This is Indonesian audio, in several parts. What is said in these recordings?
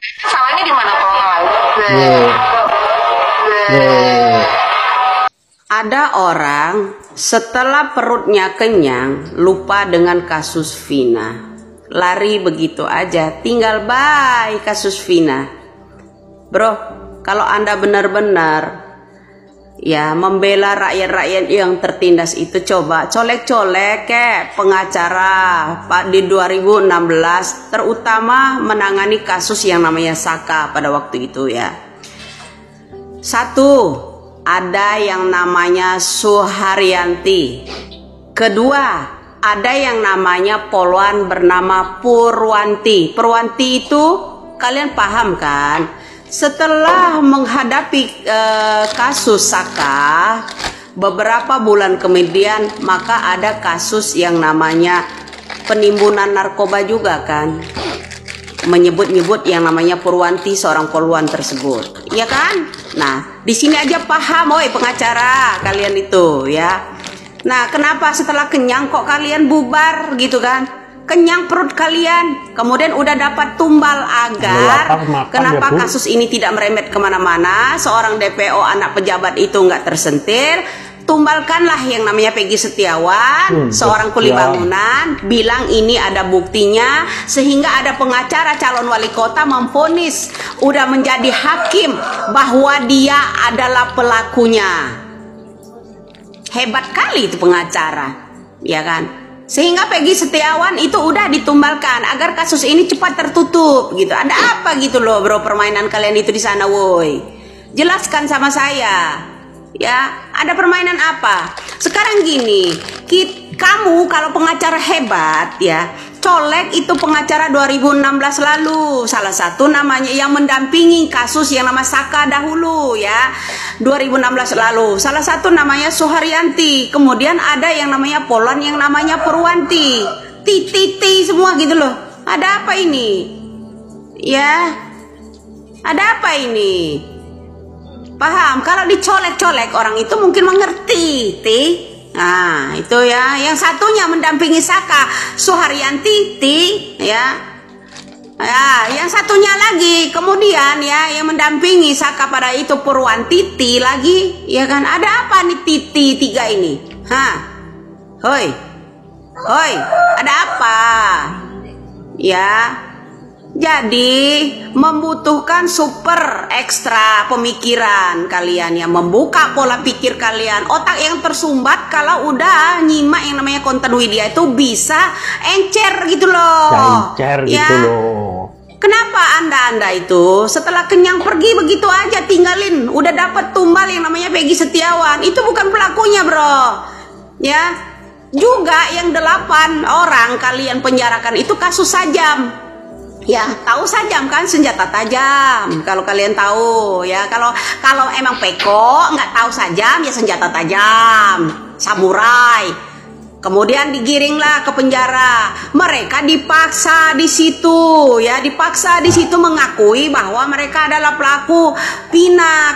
Salahnya di mana tolong? Ada orang setelah perutnya kenyang lupa dengan kasus Vina, lari begitu aja, tinggal bye kasus Vina. Bro, kalau Anda benar-benar ya membela rakyat-rakyat yang tertindas itu, coba colek-colek kayak pengacara Pak di 2016, terutama menangani kasus yang namanya Saka pada waktu itu ya. Satu, ada yang namanya Suharyanti. Kedua, ada yang namanya poluan bernama Purwanti. Purwanti itu kalian paham kan? Setelah menghadapi kasus Saka, beberapa bulan kemudian maka ada kasus yang namanya penimbunan narkoba juga kan, menyebut-nyebut yang namanya Purwanti, seorang poluan tersebut, ya kan? Nah, di sini aja paham, oi pengacara kalian itu ya. Nah, kenapa setelah kenyang kok kalian bubar gitu kan? Kenyang perut kalian, kemudian udah dapat tumbal agar kenapa kasus ini tidak merembet kemana-mana, seorang DPO anak pejabat itu nggak tersentil. Tumbalkanlah yang namanya Peggy Setiawan, seorang kuli bangunan, bilang ini ada buktinya, sehingga ada pengacara calon wali kota memvonis udah menjadi hakim bahwa dia adalah pelakunya. Hebat kali itu pengacara, ya kan? Sehingga Peggy Setiawan itu udah ditumbalkan agar kasus ini cepat tertutup gitu. Ada apa gitu loh bro, permainan kalian itu di sana woi? Jelaskan sama saya. Ya, ada permainan apa? Sekarang gini, kamu kalau pengacara hebat ya, colek itu pengacara 2016 lalu, salah satu namanya yang mendampingi kasus yang nama Saka dahulu ya, 2016 lalu, salah satu namanya Suharyanti, kemudian ada yang namanya Polan yang namanya Purwanti, titi semua gitu loh. Ada apa ini? Ya, ada apa ini? Paham? Kalau dicolek-colek orang itu mungkin mengerti, Nah, itu ya. Yang satunya mendampingi Saka, Suharyanti, ya. Ya, yang satunya lagi kemudian ya yang mendampingi Saka pada itu Purwanti lagi, ya kan? Ada apa nih Titi tiga ini? Hoi, ada apa? Ya. Jadi membutuhkan super ekstra pemikiran kalian ya, membuka pola pikir kalian. Otak yang tersumbat kalau udah nyimak yang namanya konten Widya itu bisa encer gitu loh. Encer ya. Gitu loh. Kenapa anda itu setelah kenyang pergi begitu aja tinggalin? Udah dapat tumbal yang namanya Peggy Setiawan. Itu bukan pelakunya bro. Ya. Juga yang 8 orang kalian penjarakan itu kasus Sajam. Ya, tahu Sajam kan, senjata tajam. Kalau kalian tahu ya, kalau emang peko nggak tahu Sajam ya senjata tajam, samurai. Kemudian digiringlah ke penjara. Mereka dipaksa di situ ya, dipaksa di situ mengakui bahwa mereka adalah pelaku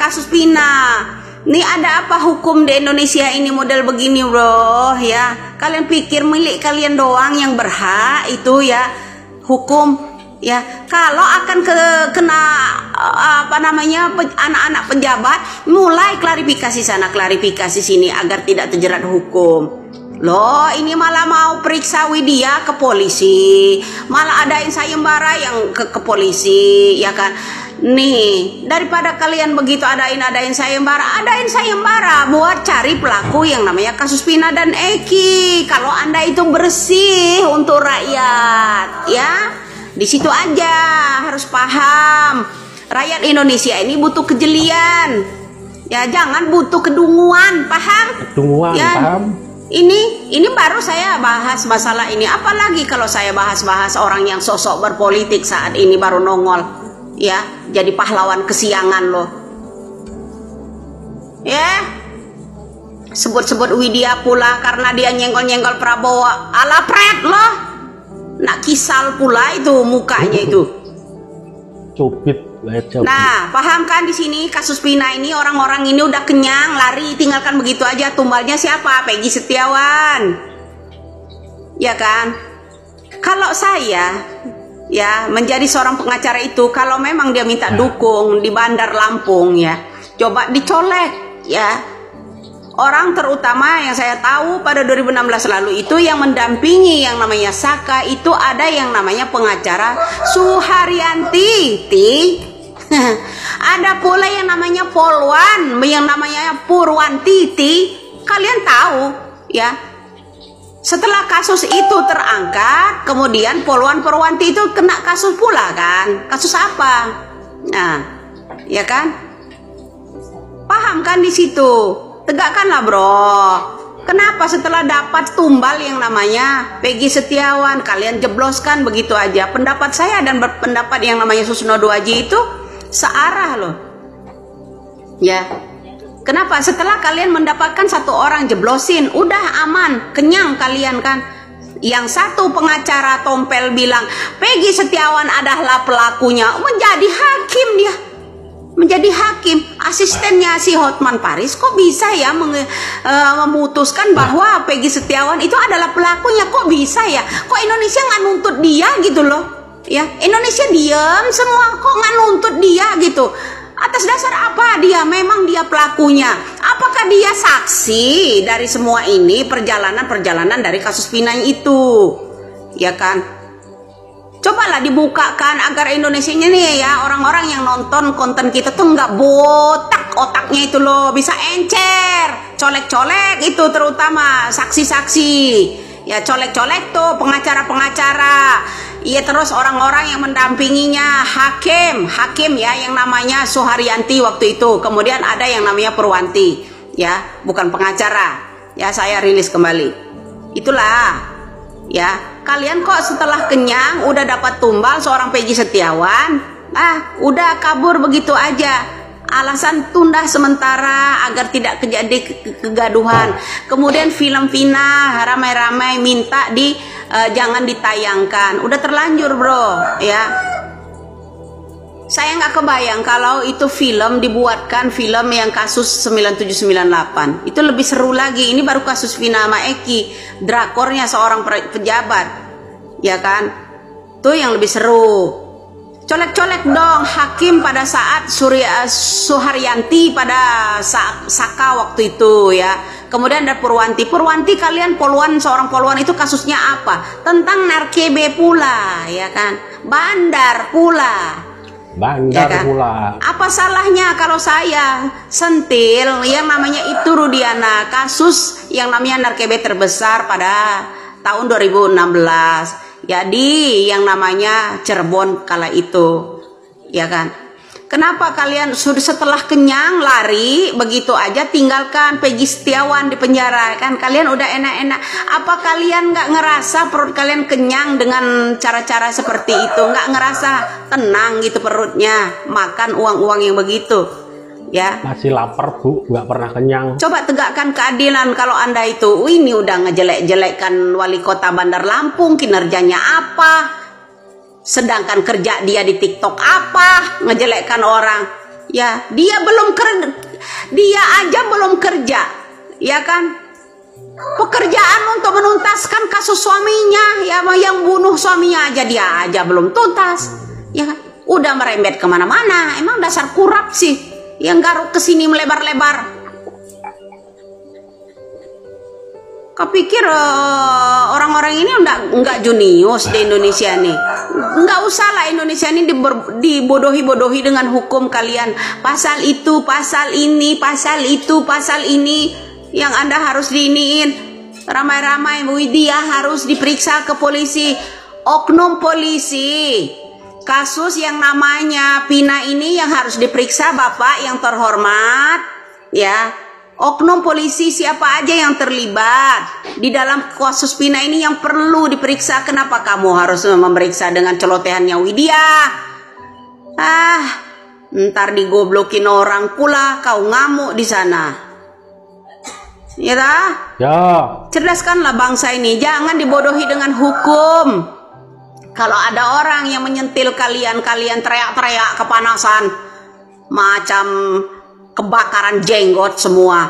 kasus Pina. Nih ada apa hukum di Indonesia ini model begini bro ya? Kalian pikir milik kalian doang yang berhak itu ya hukum? Ya, kalau akan kena apa namanya anak-anak penjabat, mulai klarifikasi sana, klarifikasi sini agar tidak terjerat hukum. Loh, ini malah mau periksa Widya ke polisi, malah adain sayembara yang ke polisi, ya kan? Nih, daripada kalian begitu adain sayembara buat cari pelaku yang namanya kasus Pina dan Eki. Kalau Anda itu bersih untuk rakyat, ya. Di situ aja harus paham, rakyat Indonesia ini butuh kejelian, ya jangan butuh kedunguan, paham? Kedunguan, ya, paham? Ini baru saya bahas masalah ini, apalagi kalau saya bahas orang yang sosok berpolitik saat ini baru nongol, ya jadi pahlawan kesiangan loh, ya sebut-sebut Widya pula karena dia nyenggol-nyenggol Prabowo, ala pret loh. Nak kisal pula itu mukanya itu. Cubit. Nah, paham kan di sini kasus Pina ini orang-orang ini udah kenyang, lari, tinggalkan begitu aja. Tumbalnya siapa? Peggy Setiawan. Ya kan? Kalau saya ya menjadi seorang pengacara itu, kalau memang dia minta dukung di Bandar Lampung ya, coba dicolek ya. Orang terutama yang saya tahu pada 2016 lalu itu yang mendampingi yang namanya Saka itu ada yang namanya pengacara Suharyanti, ada pula yang namanya Polwan, yang namanya Purwanti. Kalian tahu ya, setelah kasus itu terangkat, kemudian Polwan Purwanti itu kena kasus pula kan. Kasus apa? Nah, ya kan? Paham kan di situ? Tegakkanlah bro. Kenapa setelah dapat tumbal yang namanya Peggy Setiawan, kalian jebloskan begitu aja? Pendapat saya dan pendapat yang namanya Susno Duaji itu searah loh. Ya. Kenapa? Setelah kalian mendapatkan satu orang jeblosin, udah aman, kenyang kalian kan. Yang satu pengacara tompel bilang Peggy Setiawan adalah pelakunya, menjadi hakim dia. Menjadi hakim, asistennya si Hotman Paris kok bisa ya memutuskan bahwa Peggy Setiawan itu adalah pelakunya? Kok bisa ya? Kok Indonesia nggak nuntut dia gitu loh? Ya, Indonesia diam semua, kok nggak nuntut dia gitu? Atas dasar apa dia memang dia pelakunya? Apakah dia saksi dari semua ini perjalanan dari kasus Pinang itu? Ya kan? Cobalah dibukakan agar Indonesia nih ya, orang-orang yang nonton konten kita tuh nggak botak otaknya itu loh, bisa encer, colek-colek itu terutama saksi-saksi, ya colek-colek tuh pengacara-pengacara, iya terus orang-orang yang mendampinginya, hakim ya yang namanya Suharyanti waktu itu, kemudian ada yang namanya Purwanti, ya bukan pengacara, ya saya rilis kembali, itulah. Ya, kalian kok setelah kenyang udah dapat tumbal seorang Peggy Setiawan, udah kabur begitu aja. Alasan tunda sementara agar tidak terjadi kegaduhan. Kemudian film Vina ramai-ramai minta jangan ditayangkan. Udah terlanjur, bro, ya. Saya nggak kebayang kalau itu film dibuatkan film yang kasus 9798. Itu lebih seru lagi. Ini baru kasus Vina sama Eki, drakornya seorang pejabat, ya kan? Tuh yang lebih seru. Colek-colek dong hakim pada saat Suharyanti pada Saka waktu itu ya. Kemudian ada Purwanti. Kalian seorang Polwan itu kasusnya apa? Tentang narkoba pula, ya kan? Bandar pula. Ya kan? Pula. Apa salahnya kalau saya sentil yang namanya itu Rudiana, kasus yang namanya narkoba terbesar pada tahun 2016. Jadi yang namanya Cirebon kala itu, ya kan? Kenapa kalian sudah setelah kenyang lari begitu aja tinggalkan Peggy Setiawan di penjara kan? Kalian udah enak-enak. Apa kalian nggak ngerasa perut kalian kenyang dengan cara-cara seperti itu? Nggak ngerasa tenang gitu perutnya makan uang-uang yang begitu? Ya. Masih lapar bu, nggak pernah kenyang. Coba tegakkan keadilan kalau anda itu ini udah ngejelek-jelekkan wali kota Bandar Lampung, kinerjanya apa? Sedangkan kerja dia di TikTok apa, ngejelekkan orang, ya dia aja belum kerja, ya kan? Pekerjaan untuk menuntaskan kasus suaminya, ya yang bunuh suaminya aja dia aja belum tuntas, ya kan? Udah merembet kemana-mana, emang dasar kurap sih, yang garuk kesini melebar-lebar. Kepikir orang-orang ini nggak junius di Indonesia nih. Nggak usah lah Indonesia ini dibodohi-bodohi dengan hukum kalian. Pasal itu, pasal ini, pasal itu, pasal ini. Yang Anda harus diiniin. Ramai-ramai Widya harus diperiksa ke polisi. Oknum polisi. Kasus yang namanya Pina ini yang harus diperiksa Bapak yang terhormat. Ya. Oknum polisi siapa aja yang terlibat di dalam kasus Pina ini yang perlu diperiksa. Kenapa kamu harus memeriksa dengan celotehannya Widya? Ntar digoblokin orang pula kau ngamuk di sana. Ya dah? Ya. Cerdaskanlah bangsa ini, jangan dibodohi dengan hukum. Kalau ada orang yang menyentil kalian teriak-teriak kepanasan macam kebakaran jenggot semua.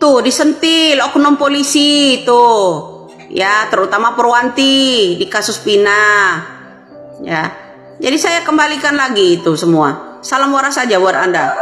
Tuh disentil oknum polisi tuh. ya, terutama Purwanti di kasus Pina. Ya. Jadi saya kembalikan lagi itu semua. Salam waras saja buat Anda.